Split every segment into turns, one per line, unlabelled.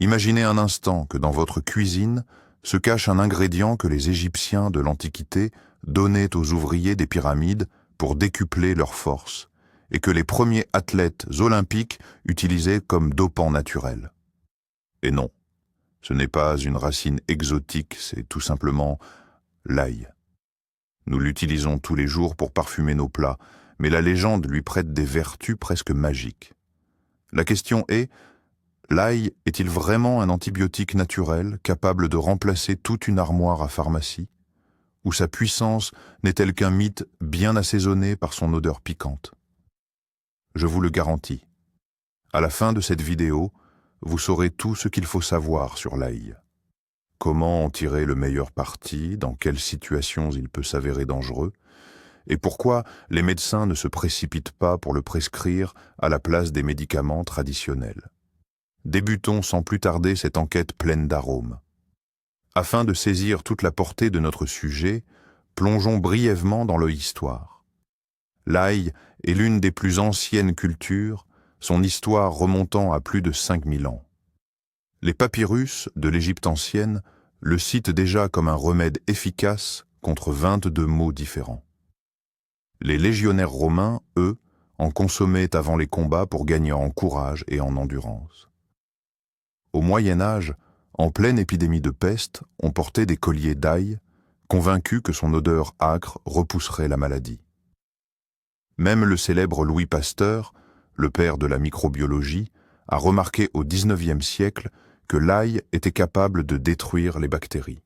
Imaginez un instant que dans votre cuisine se cache un ingrédient que les Égyptiens de l'Antiquité donnaient aux ouvriers des pyramides pour décupler leur force, et que les premiers athlètes olympiques utilisaient comme dopant naturel. Et non, ce n'est pas une racine exotique, c'est tout simplement l'ail. Nous l'utilisons tous les jours pour parfumer nos plats, mais la légende lui prête des vertus presque magiques. La question est, l'ail est-il vraiment un antibiotique naturel capable de remplacer toute une armoire à pharmacie? Ou sa puissance n'est-elle qu'un mythe bien assaisonné par son odeur piquante? Je vous le garantis. À la fin de cette vidéo, vous saurez tout ce qu'il faut savoir sur l'ail. Comment en tirer le meilleur parti, dans quelles situations il peut s'avérer dangereux, et pourquoi les médecins ne se précipitent pas pour le prescrire à la place des médicaments traditionnels. Débutons sans plus tarder cette enquête pleine d'arômes. Afin de saisir toute la portée de notre sujet, plongeons brièvement dans l'histoire. L'ail est l'une des plus anciennes cultures, son histoire remontant à plus de 5000 ans. Les papyrus de l'Égypte ancienne le citent déjà comme un remède efficace contre 22 maux différents. Les légionnaires romains, eux, en consommaient avant les combats pour gagner en courage et en endurance. Au Moyen Âge, en pleine épidémie de peste, on portait des colliers d'ail, convaincus que son odeur âcre repousserait la maladie. Même le célèbre Louis Pasteur, le père de la microbiologie, a remarqué au XIXe siècle que l'ail était capable de détruire les bactéries.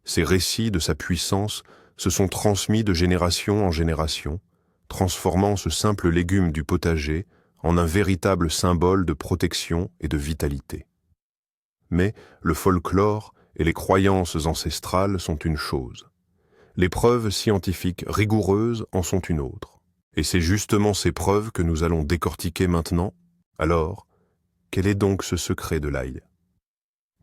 Ces récits de sa puissance se sont transmis de génération en génération, transformant ce simple légume du potager en un véritable symbole de protection et de vitalité. Mais le folklore et les croyances ancestrales sont une chose. Les preuves scientifiques rigoureuses en sont une autre. Et c'est justement ces preuves que nous allons décortiquer maintenant. Alors, quel est donc ce secret de l'ail?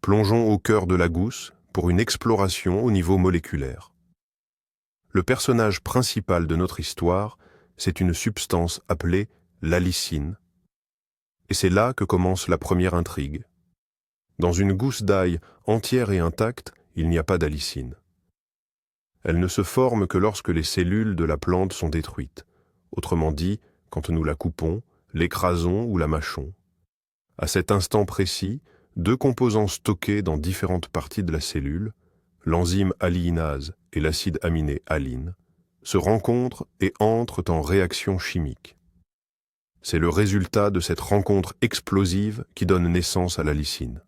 Plongeons au cœur de la gousse pour une exploration au niveau moléculaire. Le personnage principal de notre histoire, c'est une substance appelée l'allicine. Et c'est là que commence la première intrigue. Dans une gousse d'ail entière et intacte, il n'y a pas d'allicine. Elle ne se forme que lorsque les cellules de la plante sont détruites. Autrement dit, quand nous la coupons, l'écrasons ou la mâchons. À cet instant précis, deux composants stockés dans différentes parties de la cellule, l'enzyme alliinase et l'acide aminé aline, se rencontrent et entrent en réaction chimique. C'est le résultat de cette rencontre explosive qui donne naissance à la lysine.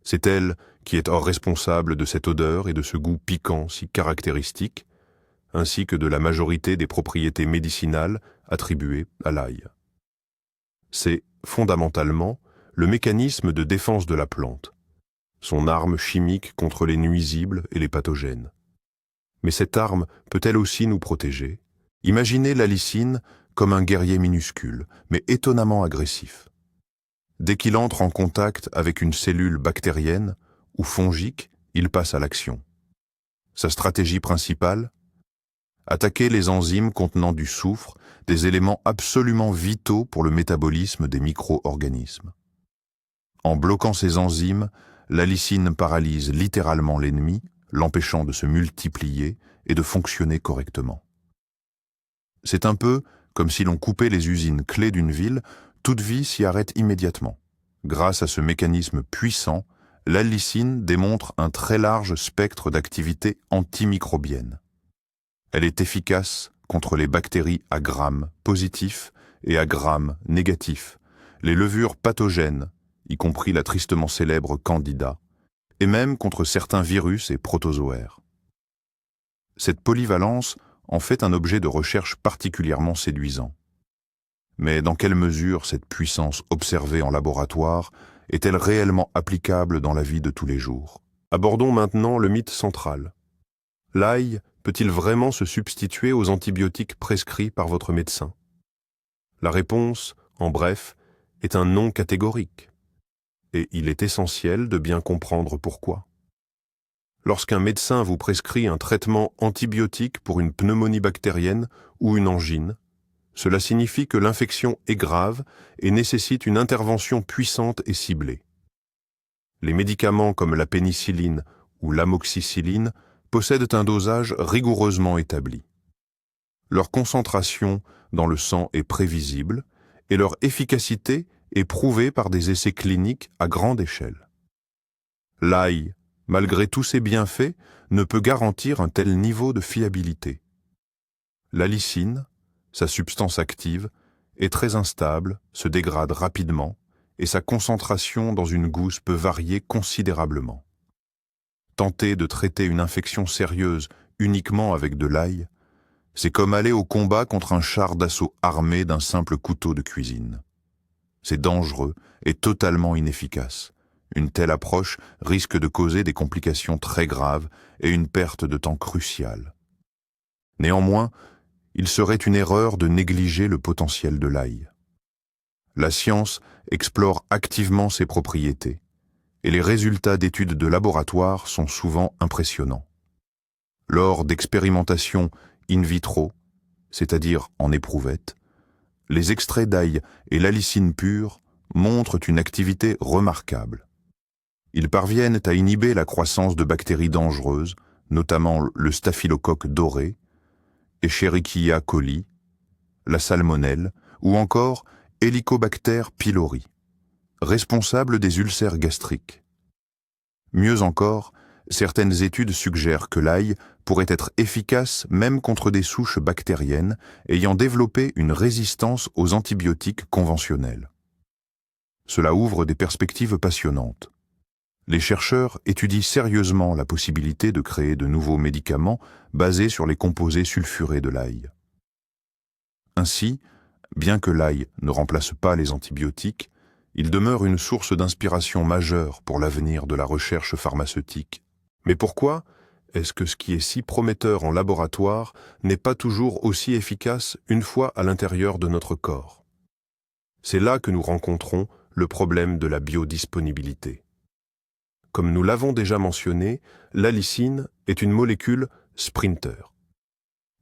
C'est elle qui est responsable de cette odeur et de ce goût piquant si caractéristique, ainsi que de la majorité des propriétés médicinales attribuées à l'ail. C'est, fondamentalement, le mécanisme de défense de la plante, son arme chimique contre les nuisibles et les pathogènes. Mais cette arme peut-elle aussi nous protéger? Imaginez l'allicine comme un guerrier minuscule, mais étonnamment agressif. Dès qu'il entre en contact avec une cellule bactérienne ou fongique, il passe à l'action. Sa stratégie principale? Attaquer les enzymes contenant du soufre, des éléments absolument vitaux pour le métabolisme des micro-organismes. En bloquant ces enzymes, l'allicine paralyse littéralement l'ennemi, l'empêchant de se multiplier et de fonctionner correctement. C'est un peu comme si l'on coupait les usines clés d'une ville, toute vie s'y arrête immédiatement. Grâce à ce mécanisme puissant, l'allicine démontre un très large spectre d'activité antimicrobienne. Elle est efficace contre les bactéries à Gram positifs et à Gram négatifs, les levures pathogènes, y compris la tristement célèbre Candida, et même contre certains virus et protozoaires. Cette polyvalence en fait un objet de recherche particulièrement séduisant. Mais dans quelle mesure cette puissance observée en laboratoire est-elle réellement applicable dans la vie de tous les jours? Abordons maintenant le mythe central. L'ail peut-il vraiment se substituer aux antibiotiques prescrits par votre médecin? La réponse, en bref, est un non catégorique. Et il est essentiel de bien comprendre pourquoi. Lorsqu'un médecin vous prescrit un traitement antibiotique pour une pneumonie bactérienne ou une angine, Cela signifie que l'infection est grave et nécessite une intervention puissante et ciblée. Les médicaments comme la pénicilline ou l'amoxicilline possèdent un dosage rigoureusement établi. Leur concentration dans le sang est prévisible et leur efficacité est prouvée par des essais cliniques à grande échelle. L'ail, malgré tous ses bienfaits, ne peut garantir un tel niveau de fiabilité. L'allicine, sa substance active, est très instable, se dégrade rapidement et sa concentration dans une gousse peut varier considérablement. Tenter de traiter une infection sérieuse uniquement avec de l'ail, c'est comme aller au combat contre un char d'assaut armé d'un simple couteau de cuisine. C'est dangereux et totalement inefficace. Une telle approche risque de causer des complications très graves et une perte de temps cruciale. Néanmoins, il serait une erreur de négliger le potentiel de l'ail. La science explore activement ses propriétés, et les résultats d'études de laboratoire sont souvent impressionnants. Lors d'expérimentations in vitro, c'est-à-dire en éprouvette, les extraits d'ail et l'allicine pure montrent une activité remarquable. Ils parviennent à inhiber la croissance de bactéries dangereuses, notamment le staphylocoque doré, Escherichia coli, la salmonelle ou encore Helicobacter pylori, responsable des ulcères gastriques. Mieux encore, certaines études suggèrent que l'ail pourrait être efficace même contre des souches bactériennes ayant développé une résistance aux antibiotiques conventionnels. Cela ouvre des perspectives passionnantes. Les chercheurs étudient sérieusement la possibilité de créer de nouveaux médicaments basés sur les composés sulfurés de l'ail. Ainsi, bien que l'ail ne remplace pas les antibiotiques, il demeure une source d'inspiration majeure pour l'avenir de la recherche pharmaceutique. Mais pourquoi est-ce que ce qui est si prometteur en laboratoire n'est pas toujours aussi efficace une fois à l'intérieur de notre corps? C'est là que nous rencontrons le problème de la biodisponibilité. Comme nous l'avons déjà mentionné, l'allicine est une molécule sprinter.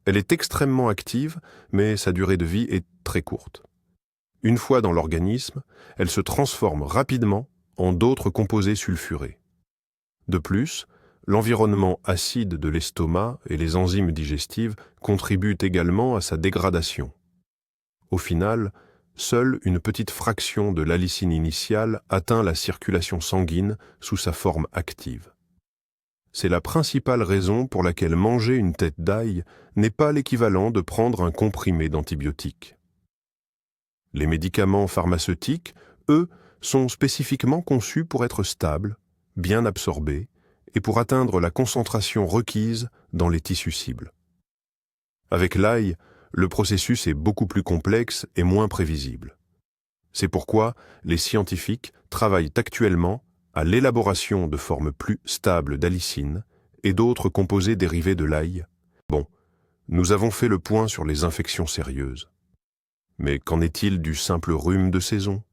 Elle est extrêmement active, mais sa durée de vie est très courte. Une fois dans l'organisme, elle se transforme rapidement en d'autres composés sulfurés. De plus, l'environnement acide de l'estomac et les enzymes digestives contribuent également à sa dégradation. Au final, seule une petite fraction de l'allicine initiale atteint la circulation sanguine sous sa forme active. C'est la principale raison pour laquelle manger une tête d'ail n'est pas l'équivalent de prendre un comprimé d'antibiotiques. Les médicaments pharmaceutiques, eux, sont spécifiquement conçus pour être stables, bien absorbés, et pour atteindre la concentration requise dans les tissus cibles. Avec l'ail, le processus est beaucoup plus complexe et moins prévisible. C'est pourquoi les scientifiques travaillent actuellement à l'élaboration de formes plus stables d'allicine et d'autres composés dérivés de l'ail. Bon, nous avons fait le point sur les infections sérieuses. Mais qu'en est-il du simple rhume de saison?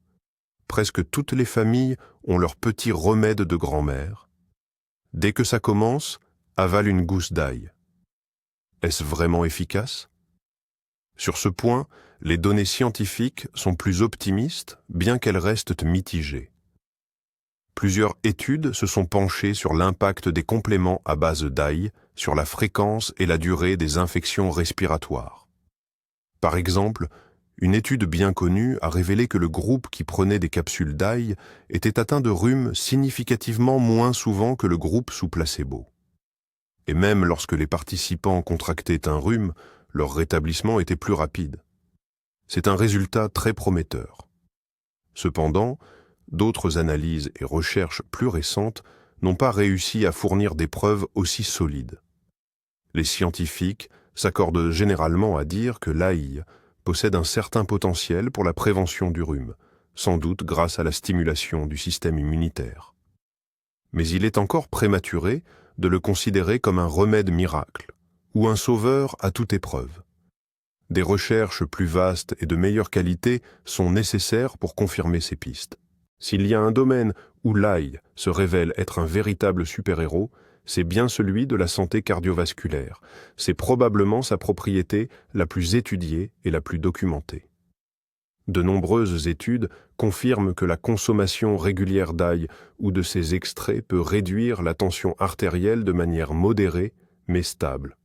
Presque toutes les familles ont leur petit remède de grand-mère. Dès que ça commence, avale une gousse d'ail. Est-ce vraiment efficace? Sur ce point, les données scientifiques sont plus optimistes, bien qu'elles restent mitigées. Plusieurs études se sont penchées sur l'impact des compléments à base d'ail sur la fréquence et la durée des infections respiratoires. Par exemple, une étude bien connue a révélé que le groupe qui prenait des capsules d'ail était atteint de rhume significativement moins souvent que le groupe sous placebo. Et même lorsque les participants contractaient un rhume, leur rétablissement était plus rapide. C'est un résultat très prometteur. Cependant, d'autres analyses et recherches plus récentes n'ont pas réussi à fournir des preuves aussi solides. Les scientifiques s'accordent généralement à dire que l'ail possède un certain potentiel pour la prévention du rhume, sans doute grâce à la stimulation du système immunitaire. Mais il est encore prématuré de le considérer comme un remède miracle ou un sauveur à toute épreuve. Des recherches plus vastes et de meilleure qualité sont nécessaires pour confirmer ces pistes.
S'il y a un domaine où l'ail se révèle être un véritable super-héros, c'est bien celui de la santé cardiovasculaire. C'est probablement sa propriété la plus étudiée et la plus documentée. De nombreuses études confirment que la consommation régulière d'ail ou de ses extraits peut réduire la tension artérielle de manière modérée mais stable.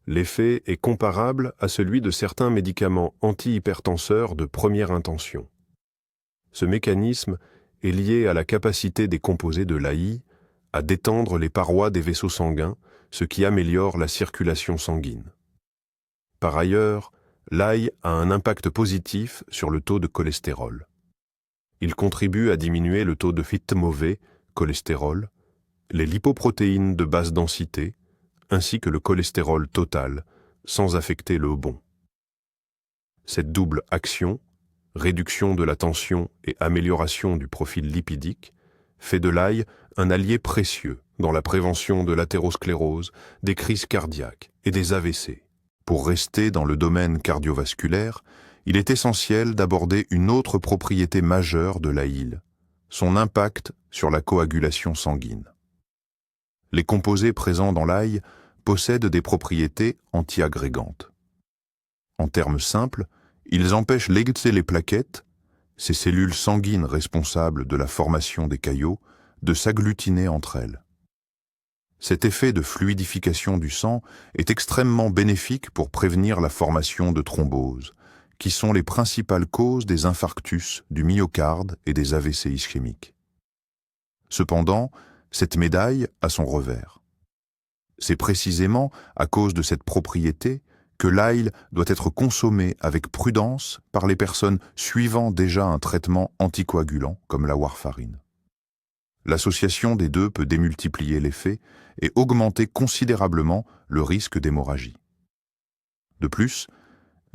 L'effet est comparable à celui de certains médicaments antihypertenseurs de première intention. Ce mécanisme est lié à la capacité des composés de l'AI à détendre les parois des vaisseaux sanguins, ce qui améliore la circulation sanguine. Par ailleurs, l'ail a un impact positif sur le taux de cholestérol. Il contribue à diminuer le taux de mauvais cholestérol, les lipoprotéines de basse densité, ainsi que le cholestérol total, sans affecter le bon. Cette double action, réduction de la tension et amélioration du profil lipidique, fait de l'ail un allié précieux dans la prévention de l'athérosclérose, des crises cardiaques et des AVC. Pour rester dans le domaine cardiovasculaire, il est essentiel d'aborder une autre propriété majeure de l'ail, son impact sur la coagulation sanguine. Les composés présents dans l'ail possèdent des propriétés antiagrégantes. En termes simples, ils empêchent l'excès les plaquettes, ces cellules sanguines responsables de la formation des caillots, de s'agglutiner entre elles. Cet effet de fluidification du sang est extrêmement bénéfique pour prévenir la formation de thromboses, qui sont les principales causes des infarctus du myocarde et des AVC ischémiques. Cependant, cette médaille a son revers. C'est précisément à cause de cette propriété que l'ail doit être consommé avec prudence par les personnes suivant déjà un traitement anticoagulant comme la warfarine. L'association des deux peut démultiplier l'effet et augmenter considérablement le risque d'hémorragie. De plus,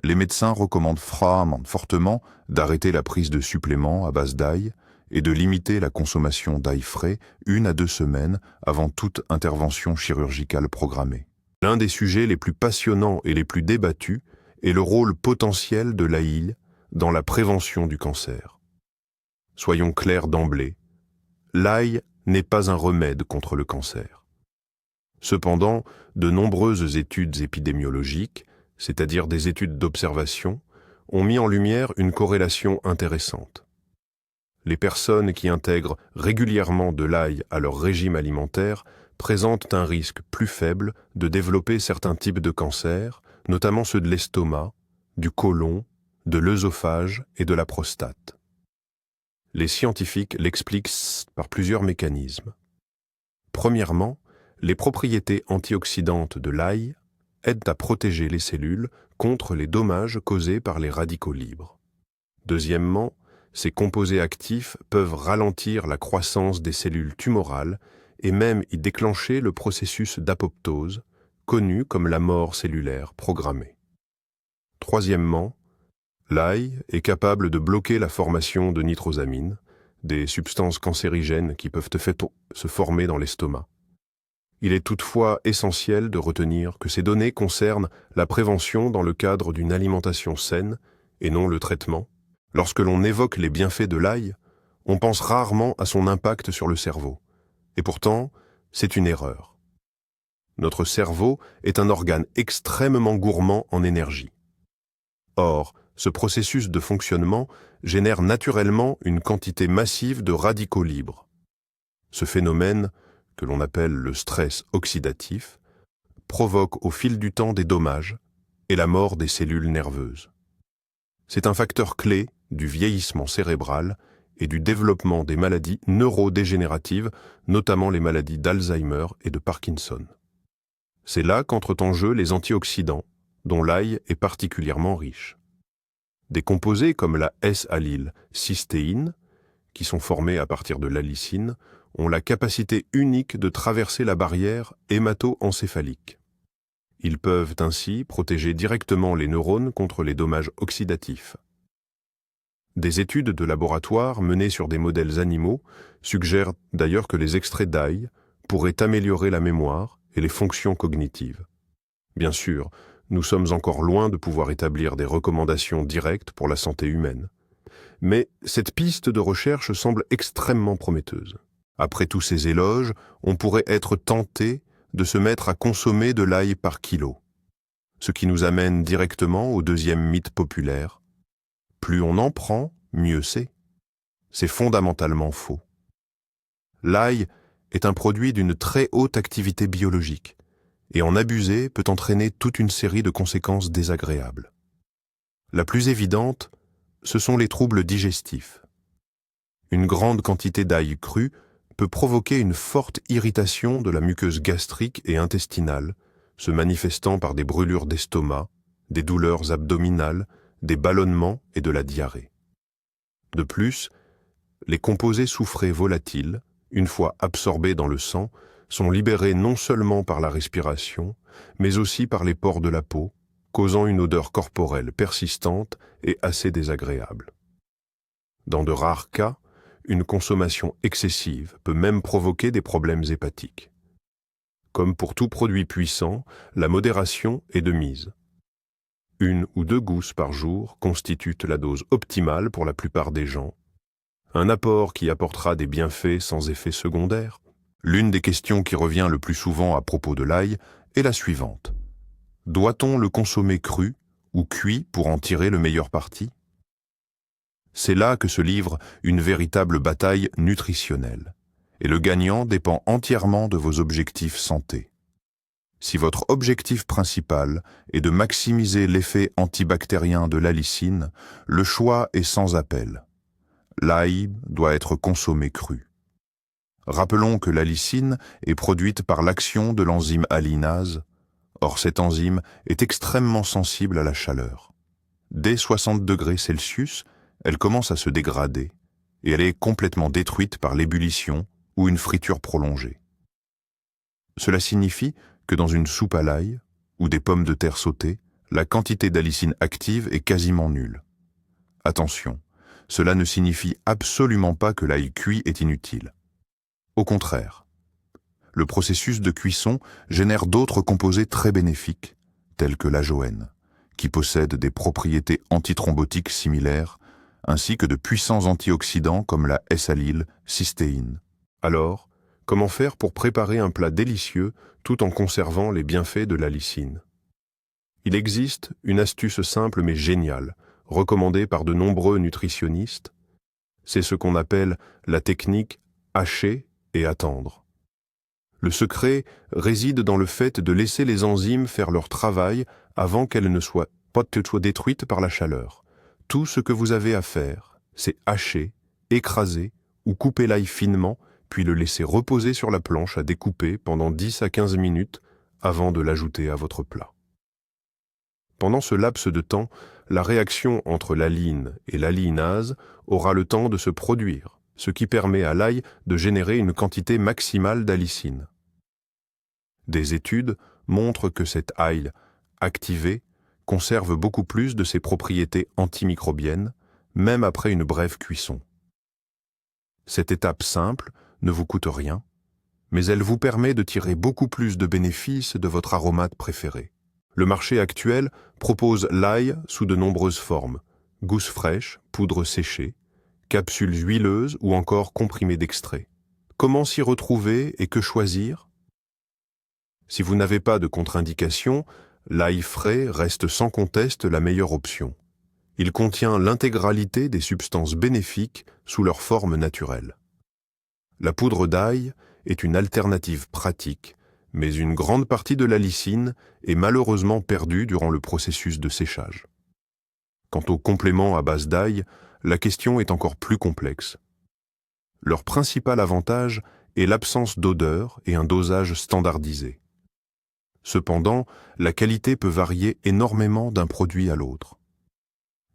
les médecins recommandent fortement d'arrêter la prise de suppléments à base d'ail et de limiter la consommation d'ail frais 1 à 2 semaines avant toute intervention chirurgicale programmée. L'un des sujets les plus passionnants et les plus débattus est le rôle potentiel de l'ail dans la prévention du cancer. Soyons clairs d'emblée, l'ail n'est pas un remède contre le cancer. Cependant, de nombreuses études épidémiologiques, c'est-à-dire des études d'observation, ont mis en lumière une corrélation intéressante. Les personnes qui intègrent régulièrement de l'ail à leur régime alimentaire présentent un risque plus faible de développer certains types de cancers, notamment ceux de l'estomac, du côlon, de l'œsophage et de la prostate. Les scientifiques l'expliquent par plusieurs mécanismes. Premièrement, les propriétés antioxydantes de l'ail aident à protéger les cellules contre les dommages causés par les radicaux libres. Deuxièmement, ces composés actifs peuvent ralentir la croissance des cellules tumorales et même y déclencher le processus d'apoptose, connu comme la mort cellulaire programmée. Troisièmement, l'ail est capable de bloquer la formation de nitrosamines, des substances cancérigènes qui peuvent se former dans l'estomac. Il est toutefois essentiel de retenir que ces données concernent la prévention dans le cadre d'une alimentation saine et non le traitement. Lorsque l'on évoque les bienfaits de l'ail, on pense rarement à son impact sur le cerveau. Et pourtant, c'est une erreur. Notre cerveau est un organe extrêmement gourmand en énergie. Or, ce processus de fonctionnement génère naturellement une quantité massive de radicaux libres. Ce phénomène, que l'on appelle le stress oxydatif, provoque au fil du temps des dommages et la mort des cellules nerveuses. C'est un facteur clé du vieillissement cérébral et du développement des maladies neurodégénératives, notamment les maladies d'Alzheimer et de Parkinson. C'est là qu'entrent en jeu les antioxydants, dont l'ail est particulièrement riche. Des composés comme la S-allylcystéine, qui sont formés à partir de l'allicine, ont la capacité unique de traverser la barrière hémato-encéphalique. Ils peuvent ainsi protéger directement les neurones contre les dommages oxydatifs. Des études de laboratoire menées sur des modèles animaux suggèrent d'ailleurs que les extraits d'ail pourraient améliorer la mémoire et les fonctions cognitives. Bien sûr, nous sommes encore loin de pouvoir établir des recommandations directes pour la santé humaine, Mais cette piste de recherche semble extrêmement prometteuse. Après tous ces éloges, on pourrait être tenté de se mettre à consommer de l'ail par kilo. Ce qui nous amène directement au deuxième mythe populaire. Plus on en prend, mieux c'est. C'est fondamentalement faux. L'ail est un produit d'une très haute activité biologique, et en abuser peut entraîner toute une série de conséquences désagréables. La plus évidente, ce sont les troubles digestifs. Une grande quantité d'ail cru peut provoquer une forte irritation de la muqueuse gastrique et intestinale, se manifestant par des brûlures d'estomac, des douleurs abdominales, des ballonnements et de la diarrhée. De plus, les composés soufrés volatiles, une fois absorbés dans le sang, sont libérés non seulement par la respiration, mais aussi par les pores de la peau, causant une odeur corporelle persistante et assez désagréable. Dans de rares cas, une consommation excessive peut même provoquer des problèmes hépatiques. Comme pour tout produit puissant, la modération est de mise. 1 ou 2 gousses par jour constituent la dose optimale pour la plupart des gens. Un apport qui apportera des bienfaits sans effet secondaire. L'une des questions qui revient le plus souvent à propos de l'ail est la suivante. Doit-on le consommer cru ou cuit pour en tirer le meilleur parti ? C'est là que se livre une véritable bataille nutritionnelle, et le gagnant dépend entièrement de vos objectifs santé. Si votre objectif principal est de maximiser l'effet antibactérien de l'allicine, le choix est sans appel. L'ail doit être consommé cru. Rappelons que l'allicine est produite par l'action de l'enzyme allinase. Or, cette enzyme est extrêmement sensible à la chaleur. Dès 60 degrés Celsius, elle commence à se dégrader et elle est complètement détruite par l'ébullition ou une friture prolongée. Cela signifie que dans une soupe à l'ail ou des pommes de terre sautées, la quantité d'allicine active est quasiment nulle. Attention, cela ne signifie absolument pas que l'ail cuit est inutile. Au contraire, le processus de cuisson génère d'autres composés très bénéfiques, tels que l'ajoène, qui possède des propriétés antithrombotiques similaires, ainsi que de puissants antioxydants comme la S-allyle-cystéine. Alors, comment faire pour préparer un plat délicieux tout en conservant les bienfaits de l'allicine ? Il existe une astuce simple mais géniale, recommandée par de nombreux nutritionnistes. C'est ce qu'on appelle la technique hacher et attendre. Le secret réside dans le fait de laisser les enzymes faire leur travail avant qu'elles ne soient détruites par la chaleur. Tout ce que vous avez à faire, c'est hacher, écraser ou couper l'ail finement, puis le laisser reposer sur la planche à découper pendant 10 à 15 minutes avant de l'ajouter à votre plat. Pendant ce laps de temps, la réaction entre l'aline et l'allinase aura le temps de se produire, ce qui permet à l'ail de générer une quantité maximale d'allicine. Des études montrent que cet ail activé conserve beaucoup plus de ses propriétés antimicrobiennes, même après une brève cuisson. Cette étape simple ne vous coûte rien, mais elle vous permet de tirer beaucoup plus de bénéfices de votre aromate préféré. Le marché actuel propose l'ail sous de nombreuses formes, gousses fraîches, poudre séchée, capsules huileuses ou encore comprimés d'extrait. Comment s'y retrouver et que choisir ? Si vous n'avez pas de contre-indication, l'ail frais reste sans conteste la meilleure option. Il contient l'intégralité des substances bénéfiques sous leur forme naturelle. La poudre d'ail est une alternative pratique, mais une grande partie de l'allicine est malheureusement perdue durant le processus de séchage. Quant aux compléments à base d'ail, la question est encore plus complexe. Leur principal avantage est l'absence d'odeur et un dosage standardisé. Cependant, la qualité peut varier énormément d'un produit à l'autre.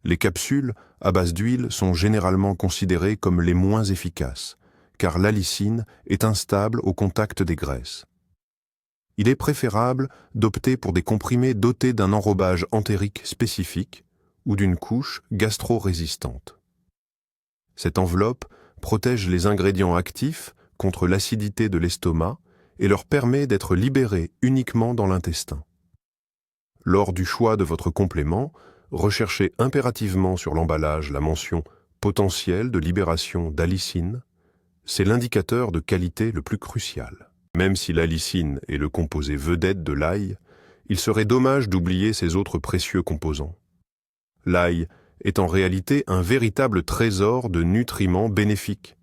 Les capsules à base d'huile sont généralement considérées comme les moins efficaces, car l'allicine est instable au contact des graisses. Il est préférable d'opter pour des comprimés dotés d'un enrobage entérique spécifique ou d'une couche gastro-résistante. Cette enveloppe protège les ingrédients actifs contre l'acidité de l'estomac et leur permet d'être libérés uniquement dans l'intestin. Lors du choix de votre complément, recherchez impérativement sur l'emballage la mention potentiel de libération d'allicine, c'est l'indicateur de qualité le plus crucial. Même si l'allicine est le composé vedette de l'ail, il serait dommage d'oublier ses autres précieux composants. L'ail est en réalité un véritable trésor de nutriments bénéfiques.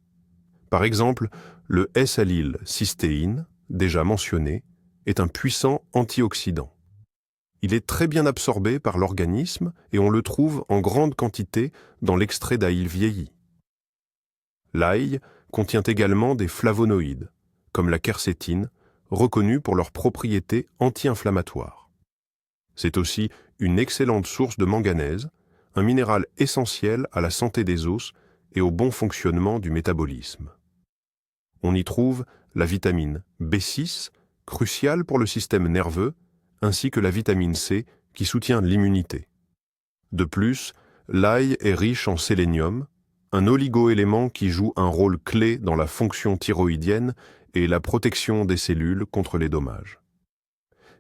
Par exemple, le S-allyle-cystéine, déjà mentionné, est un puissant antioxydant. Il est très bien absorbé par l'organisme et on le trouve en grande quantité dans l'extrait d'ail vieilli. L'ail contient également des flavonoïdes, comme la quercétine, reconnus pour leurs propriétés anti-inflammatoires. C'est aussi une excellente source de manganèse, un minéral essentiel à la santé des os et au bon fonctionnement du métabolisme. On y trouve la vitamine B6, cruciale pour le système nerveux, ainsi que la vitamine C, qui soutient l'immunité. De plus, l'ail est riche en sélénium, un oligoélément qui joue un rôle clé dans la fonction thyroïdienne et la protection des cellules contre les dommages.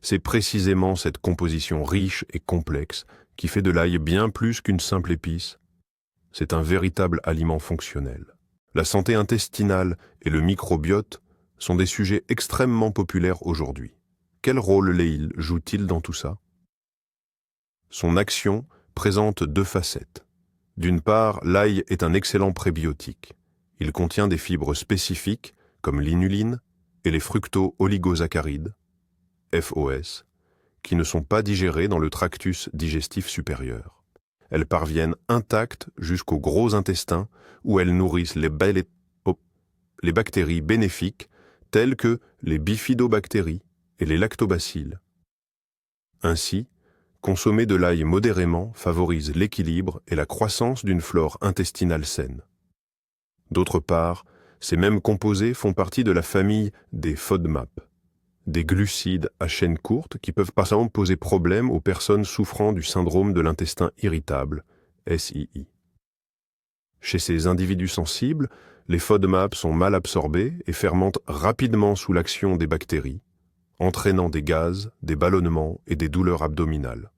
C'est précisément cette composition riche et complexe qui fait de l'ail bien plus qu'une simple épice. C'est un véritable aliment fonctionnel. La santé intestinale et le microbiote sont des sujets extrêmement populaires aujourd'hui. Quel rôle l'ail joue-t-il dans tout ça? Son action présente deux facettes. D'une part, l'ail est un excellent prébiotique. Il contient des fibres spécifiques, comme l'inuline et les fructo-oligosaccharides, FOS, qui ne sont pas digérés dans le tractus digestif supérieur. Elles parviennent intactes jusqu'au gros intestin où elles nourrissent les bactéries bénéfiques telles que les bifidobactéries et les lactobacilles. Ainsi, consommer de l'ail modérément favorise l'équilibre et la croissance d'une flore intestinale saine. D'autre part, ces mêmes composés font partie de la famille des FODMAP, des glucides à chaîne courte qui peuvent par exemple poser problème aux personnes souffrant du syndrome de l'intestin irritable, SII. Chez ces individus sensibles, les FODMAP sont mal absorbés et fermentent rapidement sous l'action des bactéries, entraînant des gaz, des ballonnements et des douleurs abdominales.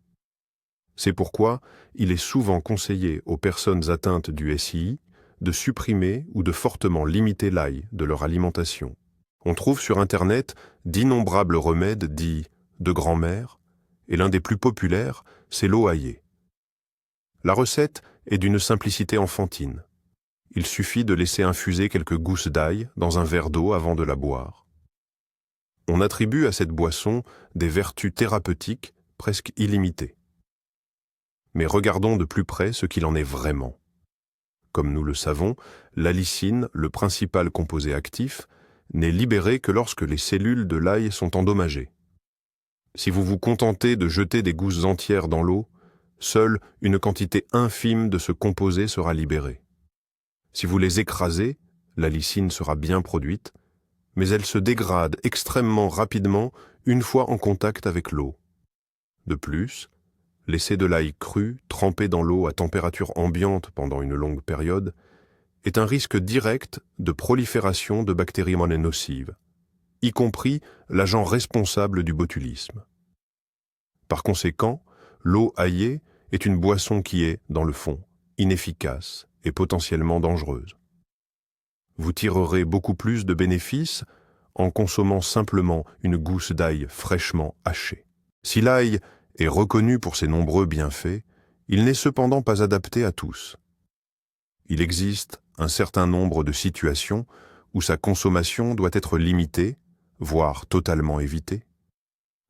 C'est pourquoi il est souvent conseillé aux personnes atteintes du SII de supprimer ou de fortement limiter l'ail de leur alimentation. On trouve sur Internet d'innombrables remèdes dits de grand-mère, et l'un des plus populaires, c'est l'eau aillée. La recette est d'une simplicité enfantine. Il suffit de laisser infuser quelques gousses d'ail dans un verre d'eau avant de la boire. On attribue à cette boisson des vertus thérapeutiques presque illimitées. Mais regardons de plus près ce qu'il en est vraiment. Comme nous le savons, l'allicine, le principal composé actif, n'est libéré que lorsque les cellules de l'ail sont endommagées. Si vous vous contentez de jeter des gousses entières dans l'eau, seule une quantité infime de ce composé sera libérée. Si vous les écrasez, l'allicine sera bien produite, mais elle se dégrade extrêmement rapidement une fois en contact avec l'eau. De plus, laisser de l'ail cru trempé dans l'eau à température ambiante pendant une longue période est un risque direct de prolifération de bactéries nocives, y compris l'agent responsable du botulisme. Par conséquent, l'eau aillée est une boisson qui est, dans le fond, inefficace et potentiellement dangereuse. Vous tirerez beaucoup plus de bénéfices en consommant simplement une gousse d'ail fraîchement hachée. Si l'ail est reconnu pour ses nombreux bienfaits, il n'est cependant pas adapté à tous. Il existe un certain nombre de situations où sa consommation doit être limitée, voire totalement évitée.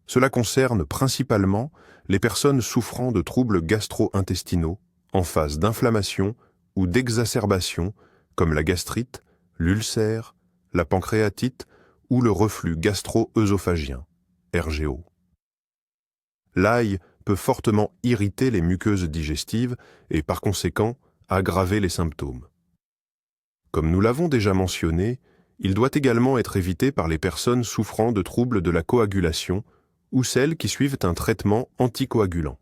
Cela concerne principalement les personnes souffrant de troubles gastro-intestinaux en phase d'inflammation ou d'exacerbation comme la gastrite, l'ulcère, la pancréatite ou le reflux gastro-œsophagien, RGO. L'ail peut fortement irriter les muqueuses digestives et par conséquent aggraver les symptômes. Comme nous l'avons déjà mentionné, il doit également être évité par les personnes souffrant de troubles de la coagulation ou celles qui suivent un traitement anticoagulant.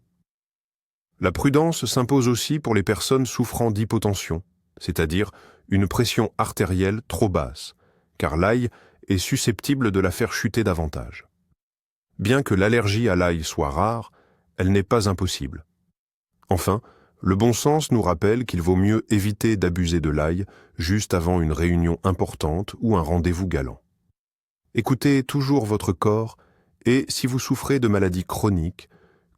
La prudence s'impose aussi pour les personnes souffrant d'hypotension, c'est-à-dire une pression artérielle trop basse, car l'ail est susceptible de la faire chuter davantage. Bien que l'allergie à l'ail soit rare, elle n'est pas impossible. Enfin, Le bon sens nous rappelle qu'il vaut mieux éviter d'abuser de l'ail juste avant une réunion importante ou un rendez-vous galant. Écoutez toujours votre corps et, si vous souffrez de maladies chroniques,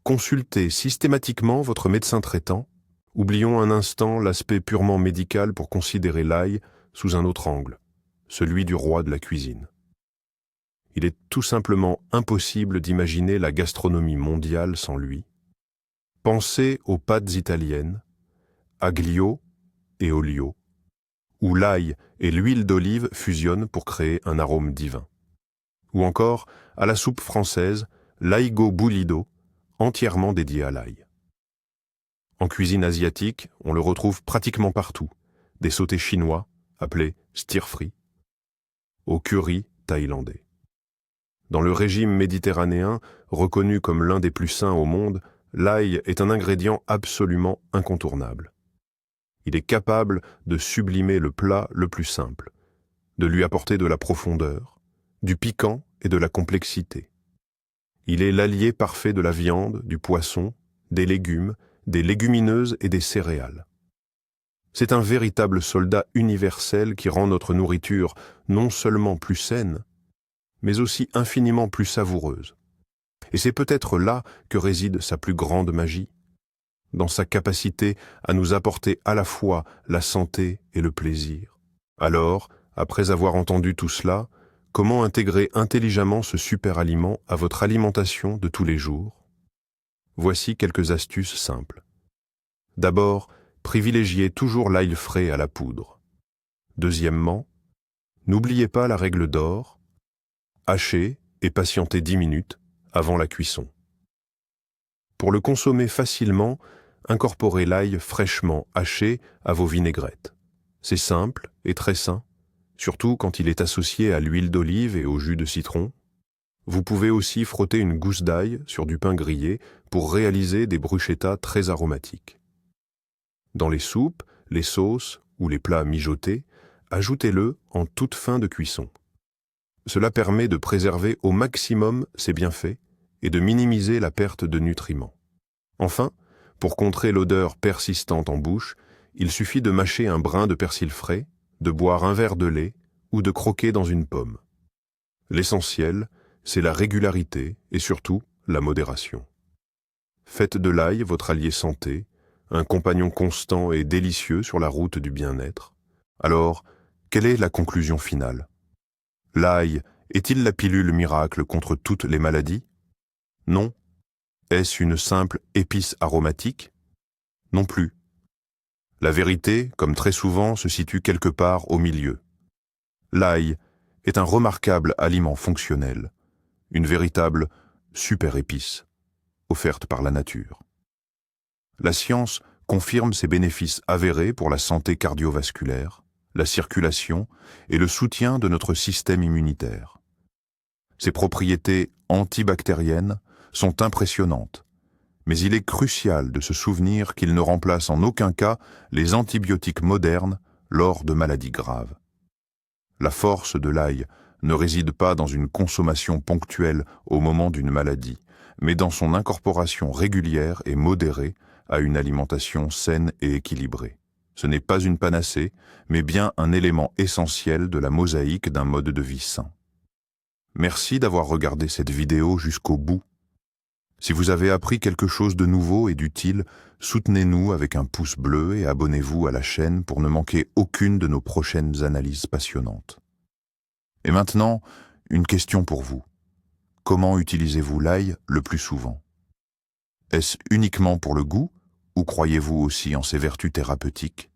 consultez systématiquement votre médecin traitant. Oublions un instant l'aspect purement médical pour considérer l'ail sous un autre angle, celui du roi de la cuisine. Il est tout simplement impossible d'imaginer la gastronomie mondiale sans lui. Pensez aux pâtes italiennes, aglio et olio, où l'ail et l'huile d'olive fusionnent pour créer un arôme divin. Ou encore à la soupe française, l'aigo bullido, entièrement dédiée à l'ail. En cuisine asiatique, on le retrouve pratiquement partout, des sautés chinois, appelés stir-fry, au curry thaïlandais. Dans le régime méditerranéen, reconnu comme l'un des plus sains au monde, l'ail est un ingrédient absolument incontournable. Il est capable de sublimer le plat le plus simple, de lui apporter de la profondeur, du piquant et de la complexité. Il est l'allié parfait de la viande, du poisson, des légumes, des légumineuses et des céréales. C'est un véritable soldat universel qui rend notre nourriture non seulement plus saine, mais aussi infiniment plus savoureuse. Et c'est peut-être là que réside sa plus grande magie, dans sa capacité à nous apporter à la fois la santé et le plaisir. Alors, après avoir entendu tout cela, comment intégrer intelligemment ce super aliment à votre alimentation de tous les jours? Voici quelques astuces simples. D'abord, privilégiez toujours l'ail frais à la poudre. Deuxièmement, n'oubliez pas la règle d'or, hachez et patientez 10 minutes avant la cuisson. Pour le consommer facilement, incorporez l'ail fraîchement haché à vos vinaigrettes. C'est simple et très sain, surtout quand il est associé à l'huile d'olive et au jus de citron. Vous pouvez aussi frotter une gousse d'ail sur du pain grillé pour réaliser des bruschettas très aromatiques. Dans les soupes, les sauces ou les plats mijotés, ajoutez-le en toute fin de cuisson. Cela permet de préserver au maximum ses bienfaits et de minimiser la perte de nutriments. Enfin, pour contrer l'odeur persistante en bouche, il suffit de mâcher un brin de persil frais, de boire un verre de lait ou de croquer dans une pomme. L'essentiel, c'est la régularité et surtout la modération. Faites de l'ail votre allié santé, un compagnon constant et délicieux sur la route du bien-être. Alors, quelle est la conclusion finale? L'ail est-il la pilule miracle contre toutes les maladies? Non. Est-ce une simple épice aromatique? Non plus. La vérité, comme très souvent, se situe quelque part au milieu. L'ail est un remarquable aliment fonctionnel, une véritable super épice, offerte par la nature. La science confirme ses bénéfices avérés pour la santé cardiovasculaire, la circulation et le soutien de notre système immunitaire. Ses propriétés antibactériennes sont impressionnantes, mais il est crucial de se souvenir qu'il ne remplace en aucun cas les antibiotiques modernes lors de maladies graves. La force de l'ail ne réside pas dans une consommation ponctuelle au moment d'une maladie, mais dans son incorporation régulière et modérée à une alimentation saine et équilibrée. Ce n'est pas une panacée, mais bien un élément essentiel de la mosaïque d'un mode de vie sain. Merci d'avoir regardé cette vidéo jusqu'au bout. Si vous avez appris quelque chose de nouveau et d'utile, soutenez-nous avec un pouce bleu et abonnez-vous à la chaîne pour ne manquer aucune de nos prochaines analyses passionnantes. Et maintenant, une question pour vous. Comment utilisez-vous l'ail le plus souvent? Est-ce uniquement pour le goût ou croyez-vous aussi en ses vertus thérapeutiques?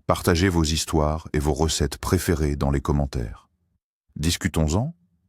Partagez vos histoires et vos recettes préférées dans les commentaires. Discutons-en.